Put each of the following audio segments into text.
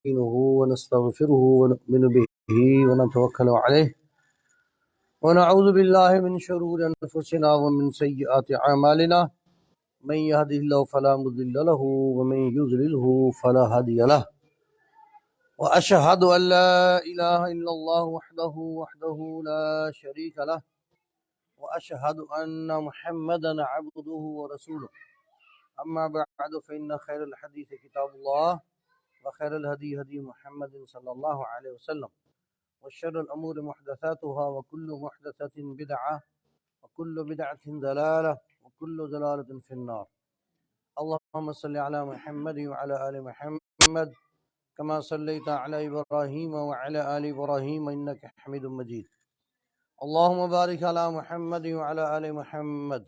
نستعينه ونستغفره ونؤمن به ونتوكل عليه ونعوذ بالله من شرور أنفسنا ومن سيئات أعمالنا من يهده الله فلا مضل له ومن يضلله فلا هادي له وأشهد أن لا إله إلا الله وحده لا شريك له وأشهد أن محمدا عبده ورسوله أما بعد فإن خير الحديث كتاب الله وخير الهدي هدي محمد صلى الله عليه وسلم وشر الأمور محدثاتها وكل محدثة بدعة وكل بدعة ضلالة وكل ضلالة في النار. اللهم صل على محمد وعلى آل محمد كما صليت على إبراهيم وعلى آل إبراهيم إنك حميد مجيد. اللهم بارك على محمد وعلى آل محمد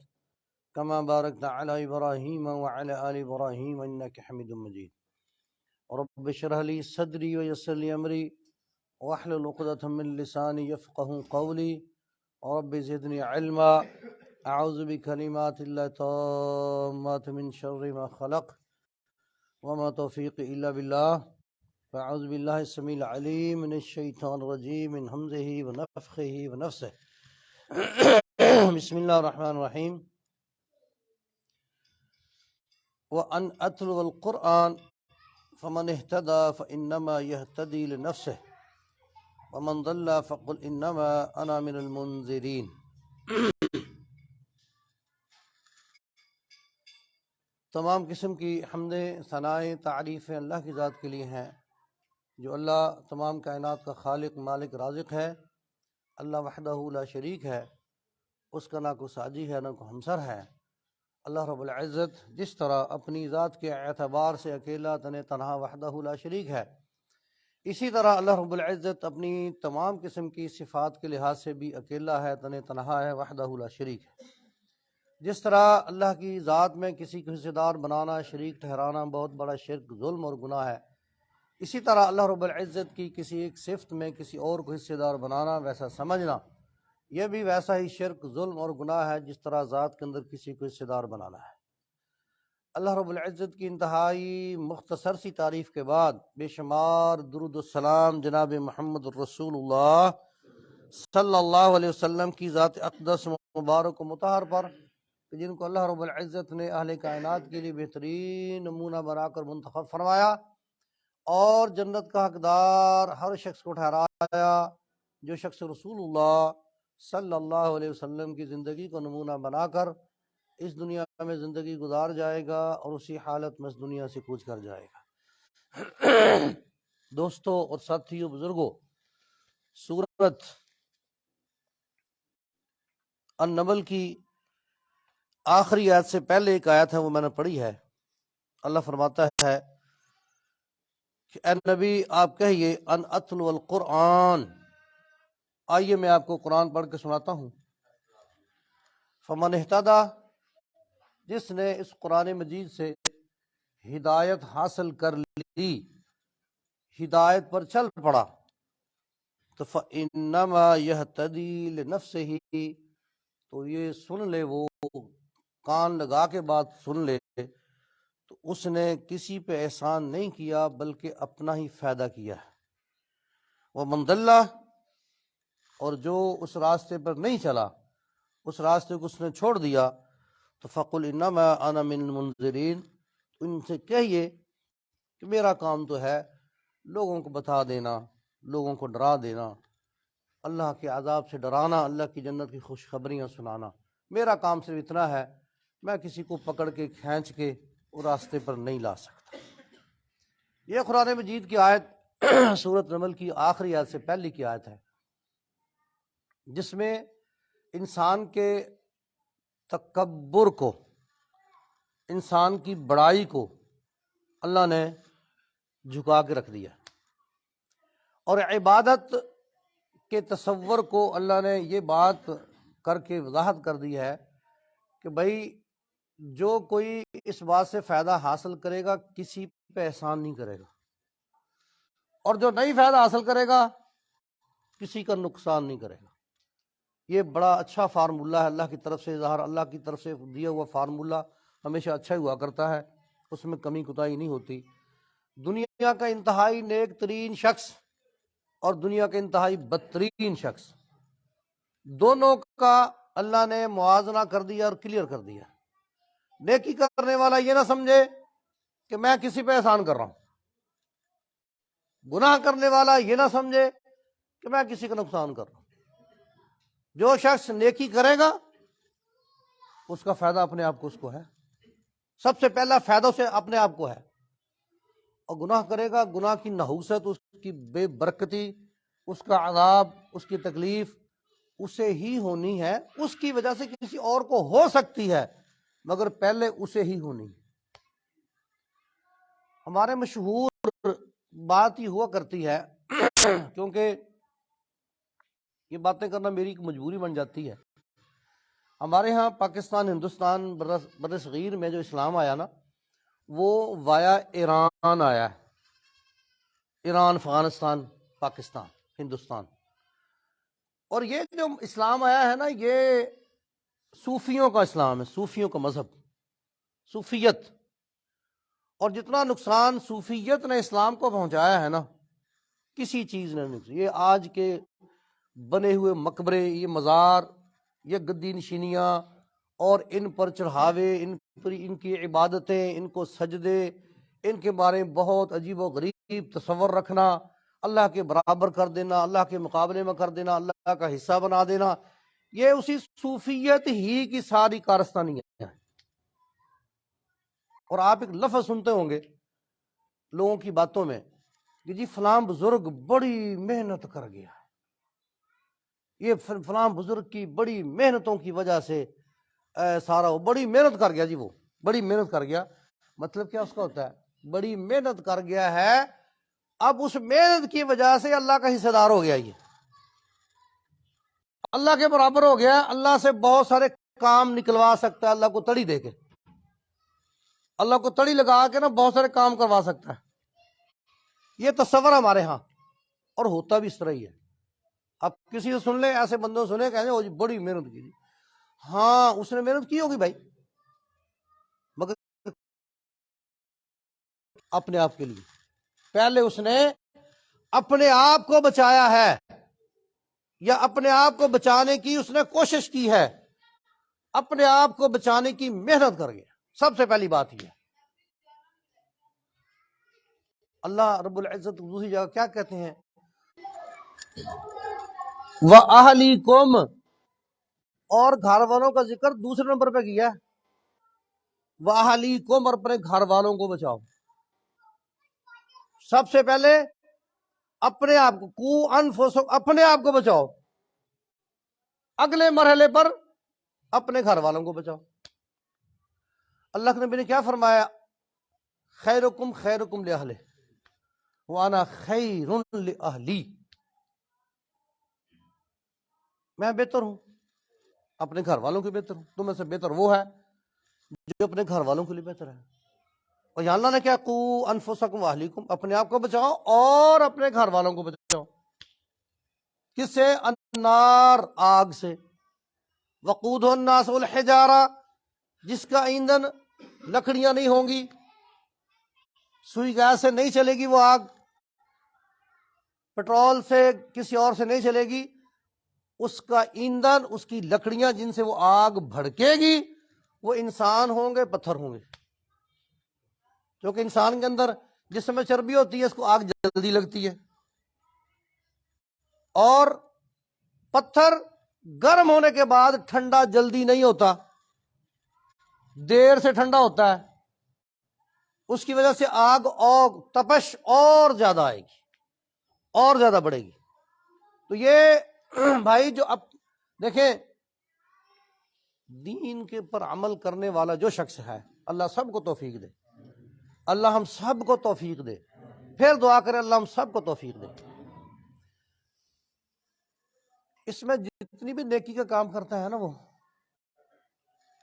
كما باركت على إبراهيم وعلى آل إبراهيم إنك حميد مجيد. رب اشرح لي صدري ويسر لي أمري واحلل عقدة من لساني يفقهوا قولي رب زدني علما أعوذ بكلمات الله التامات من شر ما خلق وما توفيقي إلا بالله فأعوذ بالله السميع العليم من الشيطان الرجيم من همزه ونفخه ونفسه. بسم الله الرحمن الرحيم. وأن أتلو القرآن فمن اهتدى فإنما يهتدي لنفسه ومن ضل فقل انما انا من المنذرین. تمام قسم کی حمدیں، ثنائیں، تعریفیں اللہ کی ذات کے لیے ہیں جو اللہ تمام کائنات کا خالق، مالک، رازق ہے. اللہ وحدہ لا شریک ہے، اس کا نہ کوئی ساجی ہے نہ کوئی ہمسر ہے. اللہ رب العزت جس طرح اپنی ذات کے اعتبار سے اکیلا تنہا وحدہ لا شریک ہے، اسی طرح اللہ رب العزت اپنی تمام قسم کی صفات کے لحاظ سے بھی اکیلا ہے، تنہا ہے، وحدہ لا شریک ہے. جس طرح اللہ کی ذات میں کسی کو حصے دار بنانا، شریک ٹھہرانا بہت بڑا شرک، ظلم اور گناہ ہے، اسی طرح اللہ رب العزت کی کسی ایک صفت میں کسی اور کو حصے دار بنانا، ویسا سمجھنا، یہ بھی ویسا ہی شرک، ظلم اور گناہ ہے جس طرح ذات کے اندر کسی کو حصے دار بنانا ہے. اللہ رب العزت کی انتہائی مختصر سی تعریف کے بعد بے شمار درود السلام جناب محمد الرسول اللہ صلی اللہ علیہ وسلم کی ذات اقدس مبارک و مطہر پر، جن کو اللہ رب العزت نے اہل کائنات کے لیے بہترین نمونہ بنا کر منتخب فرمایا اور جنت کا حقدار ہر شخص کو ٹھہرایا جو شخص رسول اللہ صلی اللہ علیہ وسلم کی زندگی کو نمونہ بنا کر اس دنیا میں زندگی گزار جائے گا اور اسی حالت میں اس دنیا سے کوچ کر جائے گا. دوستو اور ساتھیو، بزرگوں، سورت النمل کی آخری آیت سے پہلے ایک آیت ہے، وہ میں نے پڑھی ہے. اللہ فرماتا ہے کہ اے نبی آپ کہیے ان اتلو القرآن، آئیے میں آپ کو قرآن پڑھ کے سناتا ہوں. فمن اہتدی، جس نے اس قرآن مجید سے ہدایت حاصل کر لی، ہدایت پر چل پڑا، تو فَإِنَّمَا يَهْتَدِي لِنَفْسِهِ، تو یہ سن لے، وہ کان لگا کے بات سن لے، تو اس نے کسی پہ احسان نہیں کیا بلکہ اپنا ہی فائدہ کیا ہے. وَمَنْ ضَلَّ، اور جو اس راستے پر نہیں چلا، اس راستے کو اس نے چھوڑ دیا، تو فَقُلْ إِنَّمَا أَنَا مِنَ الْمُنذِرِينَ، ان سے کہیے کہ میرا کام تو ہے لوگوں کو بتا دینا، لوگوں کو ڈرا دینا، اللہ کے عذاب سے ڈرانا، اللہ کی جنت کی خوشخبریاں سنانا. میرا کام صرف اتنا ہے، میں کسی کو پکڑ کے کھینچ کے وہ راستے پر نہیں لا سکتا. یہ قرآن مجید کی آیت سورۃ نمل کی آخری آیت سے پہلی کی آیت ہے، جس میں انسان کے تکبر کو، انسان کی بڑائی کو اللہ نے جھکا کے رکھ دیا، اور عبادت کے تصور کو اللہ نے یہ بات کر کے وضاحت کر دی ہے کہ بھائی جو کوئی اس بات سے فائدہ حاصل کرے گا کسی پہ احسان نہیں کرے گا، اور جو نہیں فائدہ حاصل کرے گا کسی کا نقصان نہیں کرے گا. یہ بڑا اچھا فارمولہ ہے اللہ کی طرف سے، ظاہر اللہ کی طرف سے دیا ہوا فارمولہ ہمیشہ اچھا ہی ہوا کرتا ہے، اس میں کمی کوتاہی نہیں ہوتی. دنیا کا انتہائی نیک ترین شخص اور دنیا کا انتہائی بدترین شخص، دونوں کا اللہ نے موازنہ کر دیا اور کلیئر کر دیا۔ نیکی کرنے والا یہ نہ سمجھے کہ میں کسی پہ احسان کر رہا ہوں، گناہ کرنے والا یہ نہ سمجھے کہ میں کسی کا نقصان کر رہا ہوں۔ جو شخص نیکی کرے گا اس کا فائدہ اپنے آپ کو اس کو ہے، سب سے پہلا فائدہ اسے اپنے آپ کو ہے، اور گناہ کرے گا، گناہ کی نحوست، اس کی بے برکتی، اس کا عذاب، اس کی تکلیف اسے ہی ہونی ہے، اس کی وجہ سے کسی اور کو ہو سکتی ہے مگر پہلے اسے ہی ہونی ہے۔ ہمارے مشہور بات ہی ہوا کرتی ہے کیونکہ یہ باتیں کرنا میری ایک مجبوری بن جاتی ہے۔ ہمارے ہاں پاکستان، ہندوستان، بر صغیر میں جو اسلام آیا نا، وہ وایا ایران آیا ہے، ایران، افغانستان، پاکستان، ہندوستان۔ اور یہ جو اسلام آیا ہے نا، یہ صوفیوں کا اسلام ہے، صوفیوں کا مذہب، صوفیت۔ اور جتنا نقصان صوفیت نے اسلام کو پہنچایا ہے نا، کسی چیز نے نہیں۔ یہ آج کے بنے ہوئے مقبرے، یہ مزار، یہ گدی نشینیاں اور ان پر چڑھاوے، ان کی عبادتیں، ان کو سجدے، ان کے بارے میں بہت عجیب و غریب تصور رکھنا، اللہ کے برابر کر دینا، اللہ کے مقابلے میں کر دینا، اللہ کا حصہ بنا دینا، یہ اسی صوفیت ہی کی ساری کارستانی ہے۔ اور آپ ایک لفظ سنتے ہوں گے لوگوں کی باتوں میں کہ جی فلاں بزرگ بڑی محنت کر گیا، یہ فلاں بزرگ کی بڑی محنتوں کی وجہ سے سارا، وہ بڑی محنت کر گیا، جی وہ بڑی محنت کر گیا۔ مطلب کیا اس کا ہوتا ہے؟ بڑی محنت کر گیا ہے، اب اس محنت کی وجہ سے اللہ کا حصہ دار ہو گیا، یہ اللہ کے برابر ہو گیا، اللہ سے بہت سارے کام نکلوا سکتا ہے، اللہ کو تڑی دے کے، اللہ کو تڑی لگا کے نا بہت سارے کام کروا سکتا ہے۔ یہ تصور ہمارے ہاں، اور ہوتا بھی اس طرح ہی ہے۔ اب کسی سے سن لیں، ایسے بندوں سنے کہتے ہیں وہ جی بڑی محنت کی، ہاں اس نے محنت کی ہوگی بھائی، مگر اپنے آپ کے لیے پہلے اس نے اپنے آپ کو بچایا ہے، یا اپنے آپ کو بچانے کی اس نے کوشش کی ہے، اپنے آپ کو بچانے کی محنت کر گیا۔ سب سے پہلی بات یہ ہے۔ اللہ رب العزت دوسری جگہ کیا کہتے ہیں؟ وَأَهْلِكُمْ، اور گھر والوں کا ذکر دوسرے نمبر پہ کیا ہے، وَأَهْلِكُمْ، اور اپنے گھر والوں کو بچاؤ۔ سب سے پہلے اپنے آپ کو، قُوا أَنفُسَكُمْ، اپنے آپ کو بچاؤ، اگلے مرحلے پر اپنے گھر والوں کو بچاؤ۔ اللہ کے نبی نے کیا فرمایا؟ خیرکم خیرکم لأہلہ وَأَنَا خَيْرٌ لِأَہْلِی، میں بہتر ہوں، اپنے گھر والوں کے بہتر ہوں، تم میں سے بہتر وہ ہے جو اپنے گھر والوں کے لیے بہتر ہے۔ اور یہاں اللہ نے کیا؟ قُوا أَنفُسَكُمْ وَأَهْلِيكُمْ، اپنے آپ کو بچاؤ اور اپنے گھر والوں کو بچاؤ۔ کس سے؟ النار، آگ سے، وقودہ الناس والحجارہ، جس کا ایندھن لکڑیاں نہیں ہوں گی، سوئی گیس سے نہیں چلے گی وہ آگ، پٹرول سے، کسی اور سے نہیں چلے گی، اس کا ایندھن، اس کی لکڑیاں جن سے وہ آگ بھڑکے گی، وہ انسان ہوں گے، پتھر ہوں گے۔ کیونکہ انسان کے اندر جسم میں چربی ہوتی ہے، اس کو آگ جلدی لگتی ہے، اور پتھر گرم ہونے کے بعد ٹھنڈا جلدی نہیں ہوتا، دیر سے ٹھنڈا ہوتا ہے، اس کی وجہ سے آگ اور تپش اور زیادہ آئے گی، اور زیادہ بڑھے گی۔ تو یہ بھائی جو اب دیکھیں، دین کے پر عمل کرنے والا جو شخص ہے، اللہ سب کو توفیق دے، اللہ ہم سب کو توفیق دے، پھر دعا کریں اللہ ہم سب کو توفیق دے۔ اس میں جتنی بھی نیکی کا کام کرتا ہے نا، وہ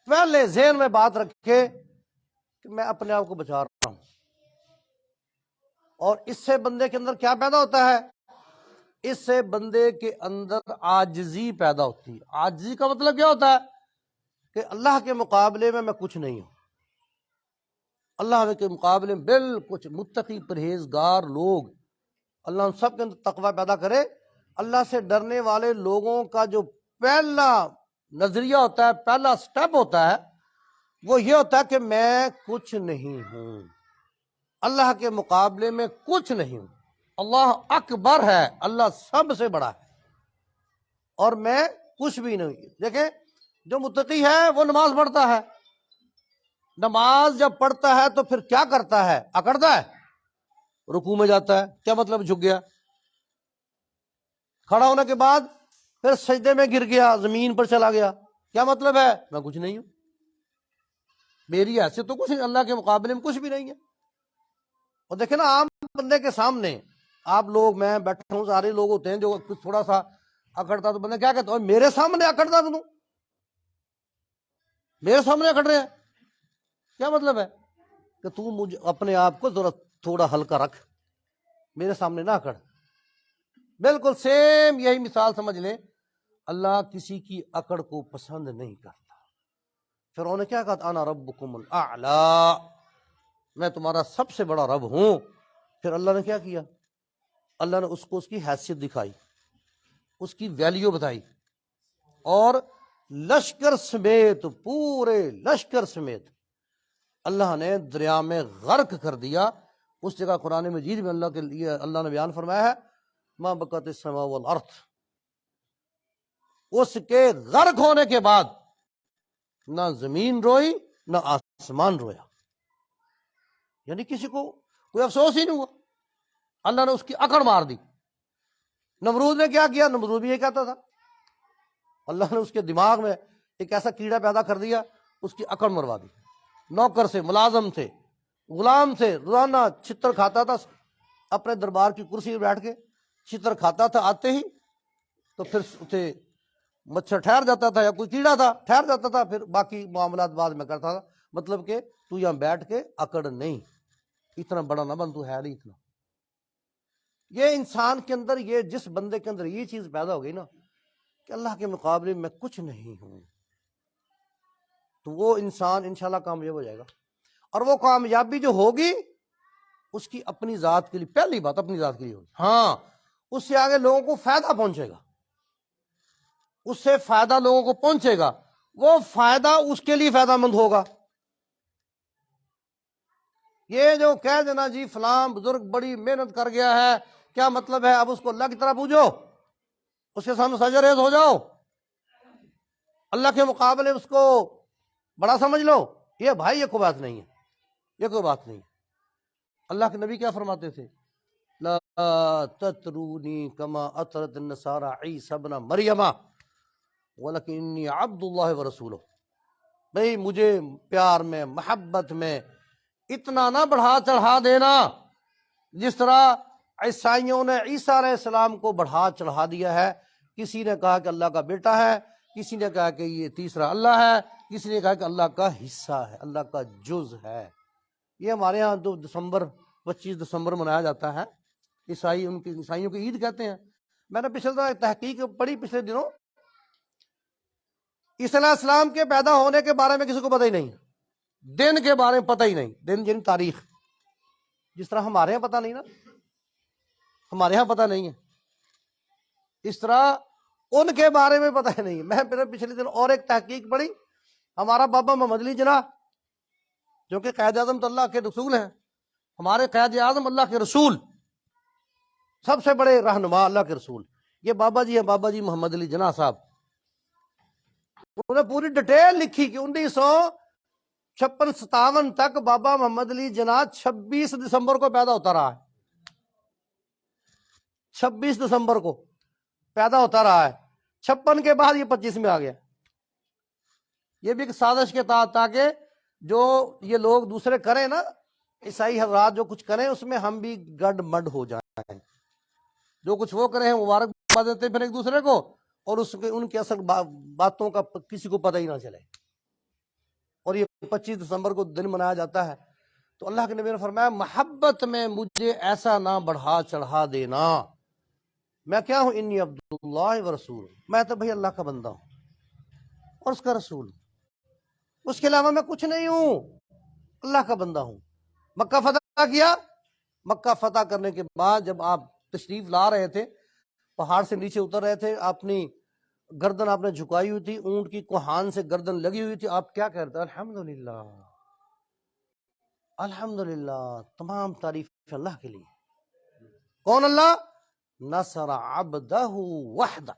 پہلے ذہن میں بات رکھے کہ میں اپنے آپ کو بچا رہا ہوں، اور اس سے بندے کے اندر کیا پیدا ہوتا ہے؟ اس سے بندے کے اندر عاجزی پیدا ہوتی ہے۔ عاجزی کا مطلب کیا ہوتا ہے؟ کہ اللہ کے مقابلے میں کچھ نہیں ہوں، اللہ کے مقابلے میں بالکل متقی پرہیزگار لوگ، اللہ ان سب کے اندر تقوی پیدا کرے۔ اللہ سے ڈرنے والے لوگوں کا جو پہلا نظریہ ہوتا ہے، پہلا سٹیپ ہوتا ہے، وہ یہ ہوتا ہے کہ میں کچھ نہیں ہوں، اللہ کے مقابلے میں کچھ نہیں ہوں، اللہ اکبر ہے، اللہ سب سے بڑا ہے اور میں کچھ بھی نہیں۔ دیکھیں جو متقی ہے وہ نماز پڑھتا ہے، نماز جب پڑھتا ہے تو پھر کیا کرتا ہے؟ اکڑتا ہے، رکوع میں جاتا ہے، کیا مطلب جھک گیا، کھڑا ہونے کے بعد پھر سجدے میں گر گیا، زمین پر چلا گیا، کیا مطلب ہے؟ میں کچھ نہیں ہوں، میری حیثیت تو کچھ نہیں، اللہ کے مقابلے میں کچھ بھی نہیں ہے۔ اور دیکھیں نا عام بندے کے سامنے آپ لوگ، میں بیٹھا ہوں، سارے لوگ ہوتے ہیں جو کچھ تھوڑا سا اکڑتا تو بندہ کیا کہتا ہے؟ میرے سامنے اکڑتا تو میرے سامنے اکڑ رہے ہیں، کیا مطلب ہے کہ تو مجھے اپنے آپ کو ذرا تھوڑا ہلکا رکھ، میرے سامنے نہ اکڑ۔ بالکل سیم یہی مثال سمجھ لیں، اللہ کسی کی اکڑ کو پسند نہیں کرتا۔ فرعون نے کیا کہا؟ انا ربکم الاعلی، میں تمہارا سب سے بڑا رب ہوں۔ پھر اللہ نے کیا کیا؟ اللہ نے اس کو اس کی حیثیت دکھائی، اس کی ویلیو بتائی، اور لشکر سمیت، پورے لشکر سمیت اللہ نے دریا میں غرق کر دیا۔ اس جگہ قرآن مجید میں اللہ کے لیے اللہ نے بیان فرمایا ہے ما بقت السماء والارض، اس کے غرق ہونے کے بعد نہ زمین روئی نہ آسمان رویا، یعنی کسی کو کوئی افسوس ہی نہیں ہوا، اللہ نے اس کی اکڑ مار دی۔ نمرود نے کیا کیا؟ نمرود بھی یہ کہتا تھا، اللہ نے اس کے دماغ میں ایک ایسا کیڑا پیدا کر دیا، اس کی اکڑ مروا دی۔ نوکر سے، ملازم سے، غلام سے روزانہ چھتر کھاتا تھا، اپنے دربار کی کرسی پہ بیٹھ کے چھتر کھاتا تھا، آتے ہی تو پھر اسے مچھر ٹھہر جاتا تھا یا کوئی کیڑا تھا ٹھہر جاتا تھا، پھر باقی معاملات بعد میں کرتا تھا۔ مطلب کہ تو یہاں بیٹھ کے اکڑ نہیں، اتنا بڑا نہ بن، تو ہے نہیں اتنا۔ یہ انسان کے اندر، یہ جس بندے کے اندر یہ چیز پیدا ہو گئی نا کہ اللہ کے مقابلے میں کچھ نہیں ہوں، تو وہ انسان انشاءاللہ کامیاب ہو جائے گا۔ اور وہ کامیابی جو ہوگی اس کی اپنی ذات کے لیے، پہلی بات اپنی ذات کے لیے ہوگی، ہاں اس سے آگے لوگوں کو فائدہ پہنچے گا، اس سے فائدہ لوگوں کو پہنچے گا، وہ فائدہ اس کے لیے فائدہ مند ہوگا۔ یہ جو کہہ دینا جی فلاں بزرگ بڑی محنت کر گیا ہے، کیا مطلب ہے؟ اب اس کو اللہ کی طرح پوجو، اس کے سامنے سجدہ ریز ہو جاؤ، اللہ کے مقابلے اس کو بڑا سمجھ لو، یہ بھائی یہ کوئی بات نہیں ہے، یہ کوئی بات نہیں ہے۔ اللہ کے نبی کیا فرماتے تھے؟ لا تطرونی کما اطرت النصارى عیسی ابن مریم ولکن انی عبد اللہ ورسولہ۔ بھئی مجھے پیار میں، محبت میں اتنا نہ بڑھا چڑھا دینا جس طرح عیسائیوں نے عیسیٰ علیہ السلام کو بڑھا چڑھا دیا ہے۔ کسی نے کہا کہ اللہ کا بیٹا ہے، کسی نے کہا کہ یہ تیسرا اللہ ہے، کسی نے کہا کہ اللہ کا حصہ ہے، اللہ کا جز ہے۔ یہ ہمارے ہاں 25 دسمبر منایا جاتا ہے، عیسائیوں کی عید کہتے ہیں۔ میں نے پچھلے دنوں تحقیق پڑھی، پچھلے دنوں عیسیٰ علیہ السلام کے پیدا ہونے کے بارے میں کسی کو پتہ ہی نہیں، دن کے بارے میں پتہ ہی نہیں، دن یعنی تاریخ، جس طرح ہمارے ہاں پتہ نہیں نا، ہمارے ہاں پتہ نہیں ہے، اس طرح ان کے بارے میں پتہ نہیں۔ میں پچھلے دن اور ایک تحقیق پڑھی، ہمارا بابا محمد علی جناح جو کہ قائد اعظم تو اللہ کے رسول ہیں، ہمارے قائد اعظم اللہ کے رسول، سب سے بڑے رہنما اللہ کے رسول، یہ بابا جی ہیں، بابا جی محمد علی جناح صاحب۔ انہوں نے پوری ڈیٹیل لکھی کہ 1956-57 تک بابا محمد علی جناح 26 دسمبر کو پیدا ہوتا رہا ہے، 26 دسمبر کو پیدا ہوتا رہا ہے، 56 کے بعد یہ 25 میں آ گیا۔ یہ بھی ایک سازش کے تحت، تاکہ جو یہ لوگ دوسرے کریں نا، عیسائی حضرات جو کچھ کریں اس میں ہم بھی گڈ مڈ ہو جائیں، جو کچھ وہ کریں مبارکباد دیتے ہیں پھر ایک دوسرے کو، اور ان کے اصل باتوں کا کسی کو پتہ ہی نہ چلے۔ اور یہ 25 دسمبر کو دن منایا جاتا ہے۔ تو اللہ کے نبی نے فرمایا محبت میں مجھے ایسا نہ بڑھا چڑھا دینا، میں کیا ہوں؟ انی عبداللہ ورسول، میں تو بھائی اللہ کا بندہ ہوں اور اس کا رسول ہوں، اس کے علاوہ میں کچھ نہیں ہوں، اللہ کا بندہ ہوں۔ مکہ فتح کیا. مکہ فتح کرنے کے بعد جب آپ تشریف لا رہے تھے، پہاڑ سے نیچے اتر رہے تھے، اپنی گردن آپ نے جھکائی ہوئی تھی، اونٹ کی کوہان سے گردن لگی ہوئی تھی، آپ کیا کہتے ہیں؟ الحمدللہ، الحمدللہ، تمام تعریف اللہ کے لیے. کون اللہ؟ نصر عبدہ وحدہ،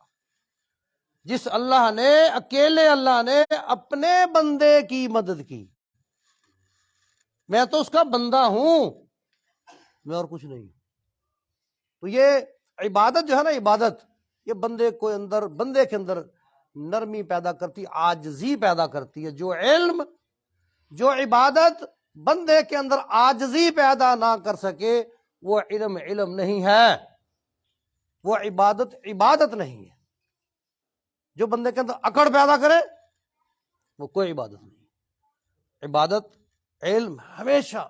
جس اللہ نے، اکیلے اللہ نے اپنے بندے کی مدد کی. میں تو اس کا بندہ ہوں، میں اور کچھ نہیں. تو یہ عبادت جو ہے نا، عبادت یہ بندے کے اندر نرمی پیدا کرتی، عاجزی پیدا کرتی ہے. جو عبادت بندے کے اندر عاجزی پیدا نہ کر سکے وہ علم نہیں ہے، وہ عبادت نہیں ہے. جو بندے کے اندر اکڑ پیدا کرے وہ کوئی عبادت نہیں. عبادت، علم ہمیشہ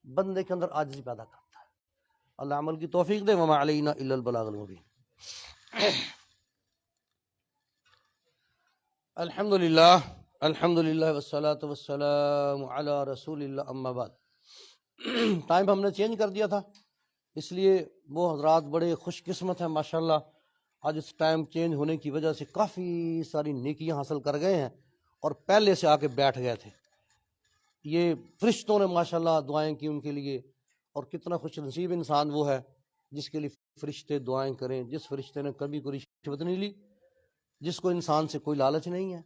بندے کے اندر عاجزی پیدا کرتا ہے. اللہ عمل کی توفیق دے. وما علینا الا البلاغ المبین. الحمدللہ، الحمدللہ والصلاة والسلام علی رسول اللہ، اما بعد. ٹائم ہم نے چینج کر دیا تھا، اس لیے وہ حضرات بڑے خوش قسمت ہیں ماشاءاللہ. آج اس ٹائم چینج ہونے کی وجہ سے کافی ساری نیکیاں حاصل کر گئے ہیں اور پہلے سے آ کے بیٹھ گئے تھے. یہ فرشتوں نے ماشاءاللہ دعائیں کی ان کے لیے، اور کتنا خوش نصیب انسان وہ ہے جس کے لیے فرشتے دعائیں کریں. جس فرشتے نے کبھی کوئی رشوت نہیں لی، جس کو انسان سے کوئی لالچ نہیں ہے،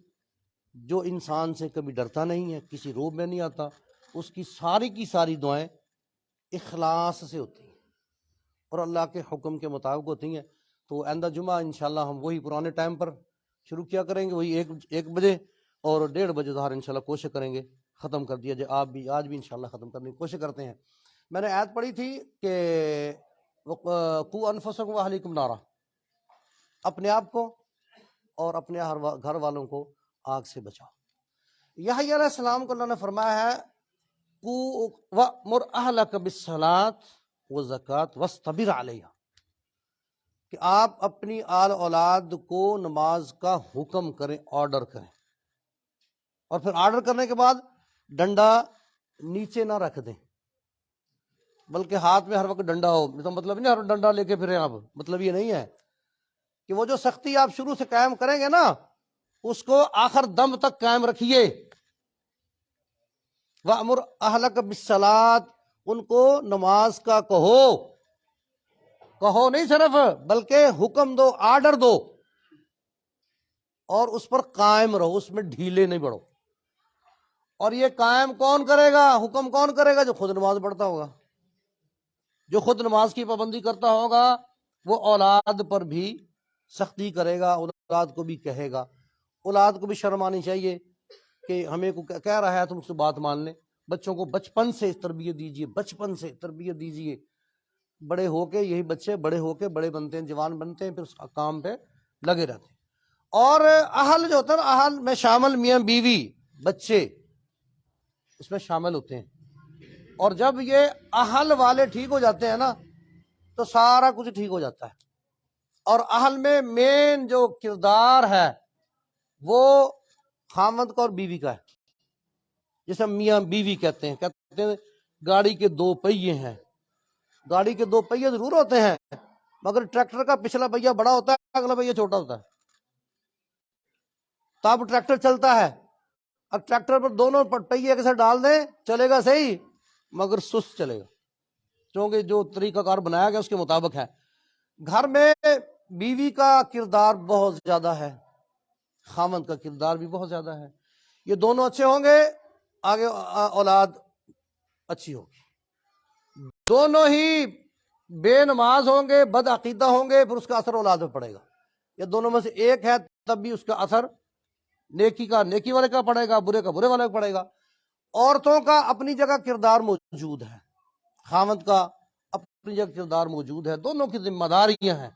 جو انسان سے کبھی ڈرتا نہیں ہے، کسی روب میں نہیں آتا، اس کی ساری دعائیں اخلاص سے ہوتی ہیں اور اللہ کے حکم کے مطابق ہوتی ہیں. تو آئندہ جمعہ انشاءاللہ ہم وہی پرانے ٹائم پر شروع کیا کریں گے، وہی 1 بجے اور 1:30 بجے ظہر انشاءاللہ کوشش کریں گے ختم کر دیا جائے. آپ بھی آج بھی انشاءاللہ ختم کرنے کی کوشش کرتے ہیں. میں نے آیت پڑھی تھی کہ قُوا انفسکم واہلیکم نارا، اپنے آپ کو اور اپنے گھر والوں کو آگ سے بچاؤ. یحییٰ علیہ السلام کو اللہ نے فرمایا ہے وَأْمُرْ أَهْلَكَ بِالصَّلَاةِ وَالزَّكَاةِ وَاصْطَبِرْ عَلَيْهَا، کہ آپ اپنی آل اولاد کو نماز کا حکم کریں، آرڈر کریں، اور پھر آرڈر کرنے کے بعد ڈنڈا نیچے نہ رکھ دیں بلکہ ہاتھ میں ہر وقت ڈنڈا ہو. تو مطلب نہیں ہر ڈنڈا لے کے پھریں آپ، مطلب یہ نہیں ہے کہ وہ جو سختی آپ شروع سے قائم کریں گے نا اس کو آخر دم تک قائم رکھیے. وَأْمُرْ أَهْلَكَ بِالصَّلَاةِ، ان کو نماز کا کہو نہیں صرف، بلکہ حکم دو، آرڈر دو، اور اس پر قائم رہو، اس میں ڈھیلے نہیں بڑھو. اور یہ قائم کون کرے گا، حکم کون کرے گا؟ جو خود نماز پڑھتا ہوگا، جو خود نماز کی پابندی کرتا ہوگا وہ اولاد پر بھی سختی کرے گا، اولاد کو بھی کہے گا. اولاد کو بھی شرم آنی چاہیے کہ ہمیں کو کہہ رہا ہے تم اس سے بات مان لیں. بچوں کو بچپن سے تربیت دیجیے، بچپن سے تربیت دیجیے. بڑے ہو کے یہی بچے بڑے ہو کے بڑے بنتے ہیں، جوان بنتے ہیں، پھر اس کام پہ لگے رہتے ہیں. اور اہل جو ہوتا ہے نا، اہل میں شامل میاں بیوی بچے اس میں شامل ہوتے ہیں. اور جب یہ اہل والے ٹھیک ہو جاتے ہیں نا تو سارا کچھ ٹھیک ہو جاتا ہے. اور اہل میں مین جو کردار ہے وہ خاوند کا اور بیوی کا ہے. جسے ہم میاں بیوی کہتے ہیں گاڑی کے 2 پہیے ہیں. گاڑی کے 2 پہیے ضرور ہوتے ہیں مگر ٹریکٹر کا پچھلا پہیہ بڑا ہوتا ہے، اگلا پہیہ چھوٹا ہوتا ہے. تب ٹریکٹر چلتا ہے. اب ٹریکٹر پر دونوں پہیے ایک ساتھ ڈال دیں چلے گا صحیح مگر سست چلے گا، کیونکہ جو طریقہ کار بنایا گیا اس کے مطابق ہے. گھر میں بیوی کا کردار بہت زیادہ ہے، خاوند کا کردار بھی بہت زیادہ ہے. یہ دونوں اچھے ہوں گے آگے اولاد اچھی ہوگی. دونوں ہی بے نماز ہوں گے، بد عقیدہ ہوں گے، پھر اس کا اثر اولاد پہ پڑے گا. یہ دونوں میں سے ایک ہے تب بھی اس کا اثر نیکی کا نیکی والے کا پڑے گا، برے کا برے والے کا پڑے گا. عورتوں کا اپنی جگہ کردار موجود ہے، خاوند کا اپنی جگہ کردار موجود ہے. دونوں کی ذمہ داریاں ہیں.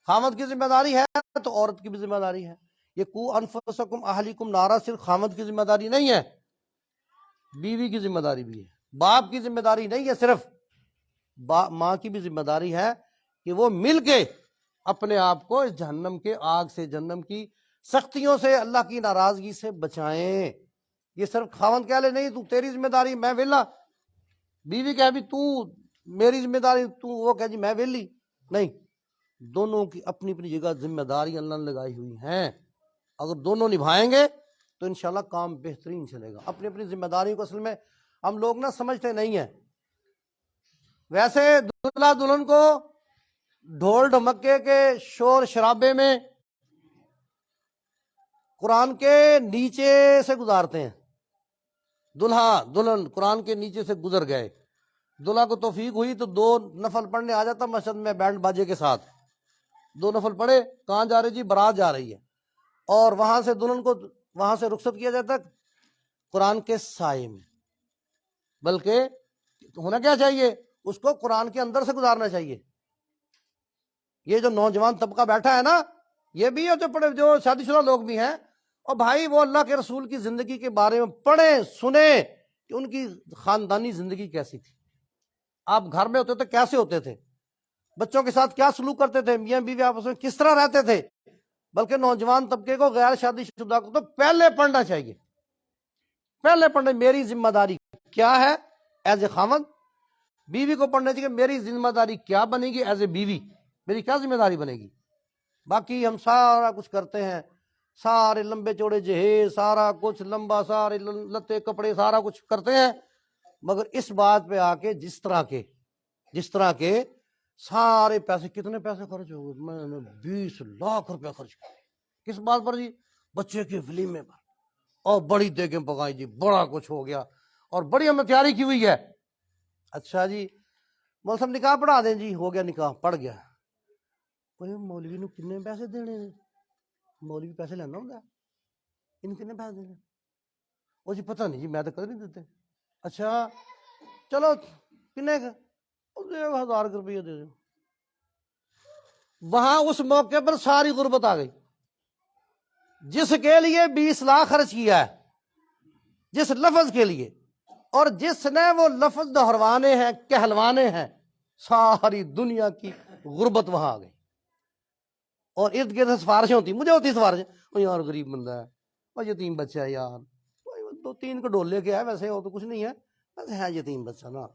خاوند کی ذمہ داری ہے تو عورت کی بھی ذمہ داری ہے. یہ قُوا انفسکم اہلیکم نارا صرف خاوند کی ذمہ داری نہیں ہے، بیوی کی ذمہ داری بھی ہے. باپ کی ذمہ داری نہیں ہے صرف، ماں کی بھی ذمہ داری ہے کہ وہ مل کے اپنے آپ کو اس جہنم کے آگ سے، جہنم کی سختیوں سے، اللہ کی ناراضگی سے بچائیں. یہ صرف خاوند کہہ لے نہیں تو تیری ذمہ داری، میں ویلا بیوی کہے بھی تو میری ذمہ داری، تو وہ کہے جی میں ویلی نہیں، دونوں کی اپنی اپنی جگہ ذمہ داری اللہ نے لگائی ہوئی ہیں، اگر دونوں نبھائیں گے تو انشاءاللہ کام بہترین چلے گا۔ اپنی اپنی ذمہ داریوں کو اصل میں ہم لوگ نہ سمجھتے نہیں ہیں۔ ویسے دلہا دلہن کو ڈھول ڈھمکے کے شور شرابے میں قرآن کے نیچے سے گزارتے ہیں، دلہا دلہن قرآن کے نیچے سے گزر گئے، دلہا کو توفیق ہوئی تو 2 نفل پڑھنے آ جاتا مسجد میں بینڈ باجے کے ساتھ، 2 نفل پڑھے، کہاں جا رہی جی بارات جا رہی ہے، اور وہاں سے دلہن کو وہاں سے رخصت کیا جاتا قرآن کے سائے میں، بلکہ ہونا کیا چاہیے، اس کو قرآن کے اندر سے گزارنا چاہیے۔ یہ جو نوجوان طبقہ بیٹھا ہے نا، یہ بھی ہے جو شادی شدہ لوگ بھی ہیں، اور بھائی وہ اللہ کے رسول کی زندگی کے بارے میں پڑھیں سنیں کہ ان کی خاندانی زندگی کیسی تھی، آپ گھر میں ہوتے تھے کیسے ہوتے تھے، بچوں کے ساتھ کیا سلوک کرتے تھے، میاں بیوی آپس میں کس طرح رہتے تھے۔ بلکہ نوجوان طبقے کو، غیر شادی شدہ کو تو پہلے پڑھنا چاہیے، پہلے پڑھنے میری ذمہ داری کیا ہے ایز اے خاوند، بیوی کو پڑھنا چاہیے میری ذمہ داری کیا بنے گی ایز اے بیوی، میری کیا ذمہ داری بنے گی۔ باقی ہم سارا کچھ کرتے ہیں، سارے لمبے چوڑے جہیز، سارا کچھ لمبا، سارے لتے کپڑے سارا کچھ کرتے ہیں، مگر اس بات پہ آ کے جس طرح کے سارے پیسے، کتنے پیسے خرچ ہو گئے، میں نے 20 لاکھ روپے خرچ کیے، کس بات پر جی، بچے کے ولیمے پر، اور بڑی دیگیں پکائی جی، بڑا کچھ ہو گیا، اور بڑی ہم نے تیاری کی ہوئی ہے۔ اچھا جی مول صاحب نکاح پڑھا دیں جی، ہو گیا نکاح، پڑھ گیا، کوئی مولوی نو کنے پیسے دینے نے، مولوی پیسے لینا ہوں گا، ان کنے پیسے دینے، وہ جی پتہ نہیں جی میں تو کدے نہیں دیتے۔ اچھا چلو کنے کا، 1000 روپیہ دے دیں۔ وہاں اس موقع پر ساری غربت آ گئی، جس کے لیے 20 لاکھ خرچ کیا ہے، جس لفظ کے لیے، اور جس نے وہ لفظ دہروانے ہیں کہلوانے ہیں، ساری دنیا کی غربت وہاں آ گئی، اور ارد گرد سفارشیں ہوتی، مجھے ہوتی سفارشیں، وہ یار غریب بندہ ہے، وہ یتیم بچہ ہے یار، 2-3 کو ڈول لے کے آئے، ویسے وہ تو کچھ نہیں ہے، ویسے ہے یتیم بچہ نا،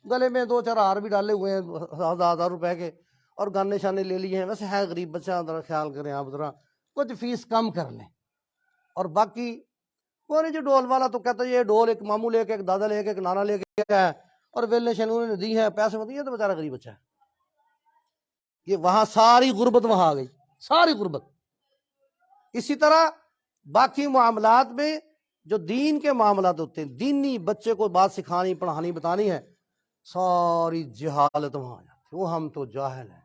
گلے میں 2-4 ہار بھی ڈالے ہوئے ہیں 1000 روپے کے، اور گانے شانے لے لیے ہیں، ویسے ہے غریب بچہ، ذرا خیال کریں آپ، ذرا کچھ فیس کم کر لیں۔ اور باقی کوئی نہیں جو ڈول والا تو کہتا ہے یہ ڈول ایک ماموں لے کے، ایک دادا لے کے، ایک نانا لے کے ہے، اور ویلے شنوں نے دی ہے، پیسے مت یہ تو بیچارہ غریب بچہ ہے۔ یہ وہاں ساری غربت وہاں آ گئی، ساری غربت۔ اسی طرح باقی معاملات میں جو دین کے معاملات ہوتے ہیں، دینی بچے کو بات سکھانی، پڑھانی، بتانی ہے، ساری جہالت وہاں آ جاتی، وہ ہم تو جاہل ہیں،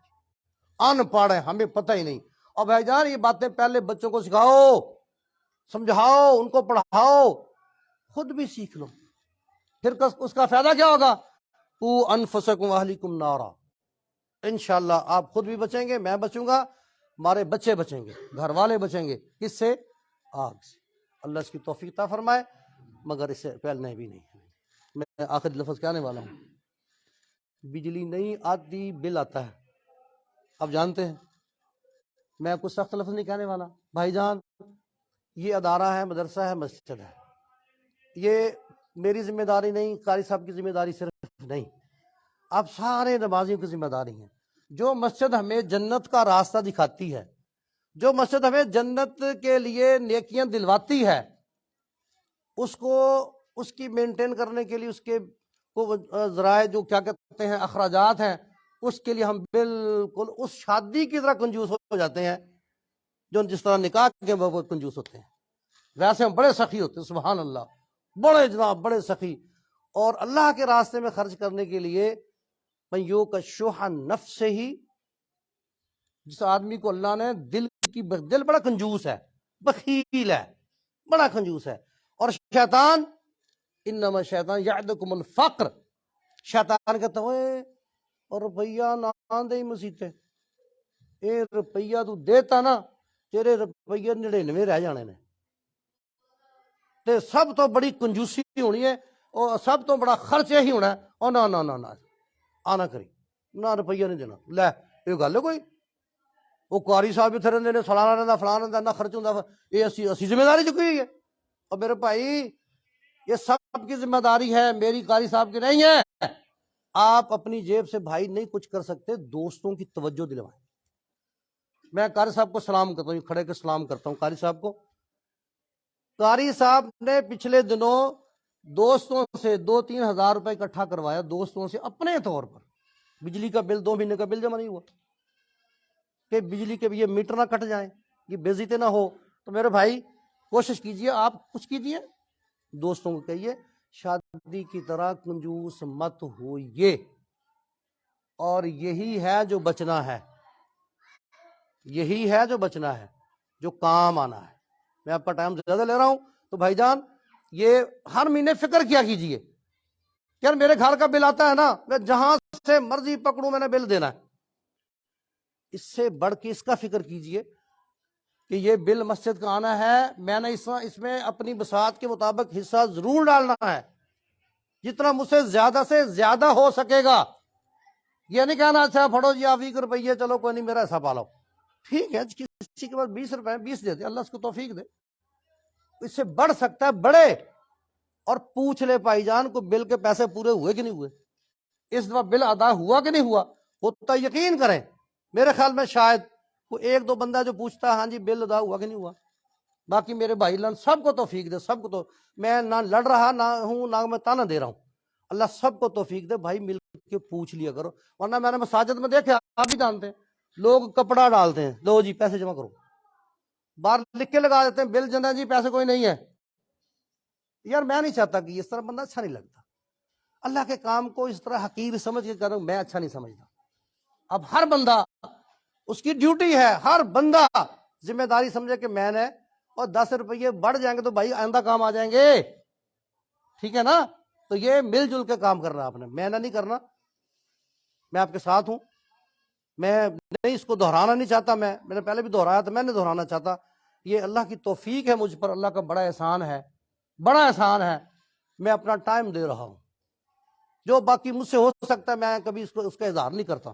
ان پڑھ ہیں، ہمیں پتہ ہی نہیں۔ اور بھائی جان یہ باتیں پہلے بچوں کو سکھاؤ، سمجھاؤ، ان کو پڑھاؤ، خود بھی سیکھ لو، پھر اس کا فائدہ کیا ہوگا؟ قُوا أَنفُسَكُمْ وَأَهْلِيكُمْ نَارًا، انشاءاللہ آپ خود بھی بچیں گے، میں بچوں گا، ہمارے بچے بچیں گے، گھر والے بچیں گے، کس سے؟ آگ سے۔ اللہ اس کی توفیق عطا فرمائے، مگر اس سے پھیلنے بھی نہیں۔ میں آخری لفظ کہنے والا ہوں، بجلی نہیں آتی بل آتا ہے، آپ جانتے ہیں، میں کچھ سخت لفظ نہیں کہنے والا بھائی جان، یہ ادارہ ہے، مدرسہ ہے، مسجد ہے، یہ میری ذمہ داری نہیں، قاری صاحب کی ذمہ داری صرف نہیں، آپ سارے نمازیوں کی ذمہ داری ہیں۔ جو مسجد ہمیں جنت کا راستہ دکھاتی ہے، جو مسجد ہمیں جنت کے لیے نیکیاں دلواتی ہے، اس کو، اس کی مینٹین کرنے کے لیے، اس کے ذرائع جو کیا کہتے ہیں اخراجات ہیں، اس کے لیے ہم بالکل اس شادی کی طرح کنجوس ہو جاتے ہیں، جو جس طرح نکاح کے وہ کنجوس ہوتے ہیں، ویسے ہم بڑے سخی ہوتے ہیں، سبحان اللہ، بڑے جناب بڑے سخی، اور اللہ کے راستے میں خرچ کرنے کے لیے من یوق شح نفسہ، جس آدمی کو اللہ نے دل بڑا کنجوس ہے، بخیل ہے، بڑا کنجوس ہے۔ اور شیطان، انما شیطان یعدکم الفقر، شیطان کہتا ہے اور روپیہ نہ دے مسیتے، اے روپیہ تو دیتا نا، تیرے روپیہ 99 رہ جانے نے، تے سب تو بڑی کنجوسی ہونی ہے، اور سب تو بڑا خرچ یہی ہونا ہے، اور نہ آنا کری، نہ روپیہ نہیں دینا، لے یہ گل ہے کوئی؟ وہ قاری صاحب اتنے رہتے ہیں، فلانا رہتا، فلانا رہتا، نہ خرچ ہوتا، یہ اسی ذمہ داری چکی ہوئی ہے۔ اور میرے بھائی یہ سب کی ذمہ داری ہے، میری قاری صاحب کی نہیں ہے۔ آپ اپنی جیب سے بھائی نہیں کچھ کر سکتے، دوستوں کی توجہ دلوائیں۔ میں قاری صاحب کو سلام کرتا ہوں، کھڑے کے سلام کرتا ہوں قاری صاحب کو۔ قاری صاحب نے پچھلے دنوں دوستوں سے 2-3 ہزار روپے اکٹھا کروایا، دوستوں سے اپنے طور پر۔ بجلی کا بل 2 مہینے کا بل جمع نہیں ہوا کہ بجلی کے یہ میٹر نہ کٹ جائیں، یہ بے عزتی نہ ہو۔ تو میرے بھائی کوشش کیجئے، آپ کچھ کیجئے، دوستوں کو کہیے شادی کی طرح کنجوس مت ہوئیے، اور یہی ہے جو بچنا ہے، یہی ہے جو بچنا ہے، جو کام آنا ہے۔ میں آپ کا ٹائم زیادہ لے رہا ہوں تو بھائی جان یہ ہر مہینے فکر کیا کیجئے کہ یار میرے گھر کا بل آتا ہے نا، میں جہاں سے مرضی پکڑوں میں نے بل دینا ہے۔ اس سے بڑھ کے اس کا فکر کیجئے کہ یہ بل مسجد کا آنا ہے، میں نے اس میں اپنی بساط کے مطابق حصہ ضرور ڈالنا ہے، جتنا مجھ سے زیادہ ہو سکے گا۔ یہ نہیں کہنا اچھا پڑھو جی آپ 20 روپیے چلو کوئی نہیں میرا حصہ پالو، ٹھیک ہے کسی کے پاس 20 روپے 20 دے دے، اللہ اس کو توفیق دے۔ اس سے بڑھ سکتا ہے بڑے، اور پوچھ لے بھائی جان کو بل کے پیسے پورے ہوئے کہ نہیں ہوئے، اس دفعہ بل ادا ہوا کہ نہیں ہوا، ہوتا یقین کریں۔ میرے خیال میں شاید کوئی 1-2 بندہ جو پوچھتا ہے ہاں جی بل ادا ہوا کہ نہیں ہوا، باقی میرے بھائی اللہ سب کو توفیق دے، سب کو تو میں نہ لڑ رہا نہ ہوں نہ میں تانا دے رہا ہوں، اللہ سب کو توفیق دے۔ بھائی مل کے پوچھ لیا کرو، ورنہ میں نے مساجد میں دیکھا، آپ بھی جانتے ہیں لوگ کپڑا ڈالتے ہیں، لو جی پیسے جمع کرو، باہر لکھ کے لگا دیتے ہیں بل جنہ جی پیسے کوئی نہیں ہے۔ یار میں نہیں چاہتا کہ اس طرح بندہ اچھا نہیں لگتا، اللہ کے کام کو اس طرح حقیر سمجھ کے کروں میں اچھا نہیں سمجھتا۔ اب ہر بندہ اس کی ڈیوٹی ہے، ہر بندہ ذمہ داری سمجھے کہ میں نے، اور 10 روپئے بڑھ جائیں گے تو بھائی آئندہ کام آ جائیں گے، ٹھیک ہے نا؟ تو یہ مل جل کے کام کرنا آپ نے، میں نے نہیں کرنا۔ میں آپ کے ساتھ ہوں، میں نہیں اس کو دہرانا نہیں چاہتا، میں نے پہلے بھی دہرایا تھا، میں نہیں دہرانا چاہتا۔ یہ اللہ کی توفیق ہے مجھ پر، اللہ کا بڑا احسان ہے، بڑا احسان ہے۔ میں اپنا ٹائم دے رہا ہوں، جو باقی مجھ سے ہو سکتا ہے میں کبھی اس کا اظہار نہیں کرتا،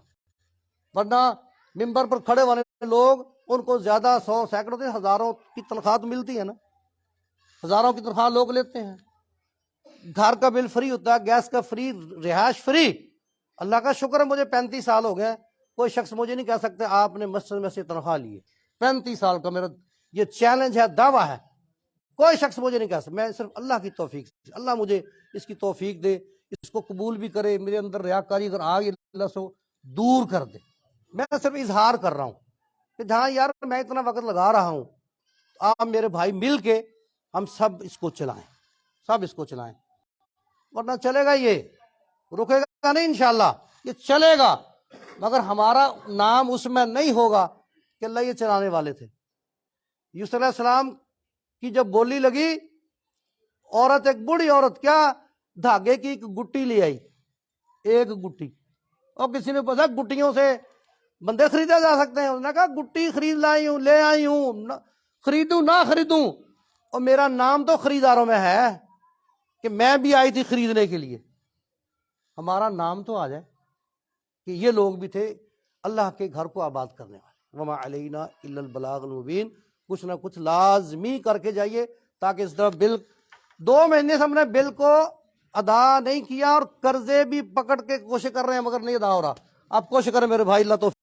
ورنہ ممبر پر کھڑے والے لوگ ان کو زیادہ 100 سینکڑوں ہزاروں کی تنخواہ تو ملتی ہے نا، ہزاروں کی تنخواہ لوگ لیتے ہیں، گھر کا بل فری ہوتا ہے، گیس کا فری، رہائش فری۔ اللہ کا شکر ہے مجھے 35 سال ہو گئے، کوئی شخص مجھے نہیں کہہ سکتے آپ نے مسجد میں سے تنخواہ لی ہے۔ 35 سال کا میرا یہ چیلنج ہے، دعویٰ ہے، کوئی شخص مجھے نہیں کہہ سکتا، میں صرف اللہ کی توفیق سے، اللہ مجھے اس کی توفیق دے، اس کو قبول بھی کرے، میرے اندر ریاکاری اگر آ گئی اللہ سے دور کر دے۔ میں صرف اظہار کر رہا ہوں کہ جہاں یار میں اتنا وقت لگا رہا ہوں، آپ میرے بھائی مل کے ہم سب اس کو چلائیں، سب اس کو چلائیں، ورنہ چلے گا، یہ رکے گا نہیں انشاءاللہ، یہ چلے گا، مگر ہمارا نام اس میں نہیں ہوگا کہ اللہ یہ چلانے والے تھے۔ یوسف علیہ السلام کی جب بولی لگی، عورت ایک بوڑھی عورت کیا دھاگے کی ایک گٹی لے آئی، ایک گٹی، اور کسی نے پوچھا گٹیوں سے بندے خریدے جا سکتے ہیں؟ انہوں نے کہا گٹی خرید لائی ہوں، لے آئی ہوں، خریدوں نہ خریدوں، اور میرا نام تو خریداروں میں ہے کہ میں بھی آئی تھی خریدنے کے لیے، ہمارا نام تو آ جائے کہ یہ لوگ بھی تھے اللہ کے گھر کو آباد کرنے والے۔ وما علینا الا البلاغ المبین، کچھ نہ کچھ لازمی کر کے جائیے، تاکہ اس طرح بل 2 مہینے سے ہم نے بل کو ادا نہیں کیا، اور قرضے بھی پکڑ کے کوشش کر رہے ہیں مگر نہیں ادا ہو رہا۔ آپ کوشش کریں میرے بھائی، اللہ تو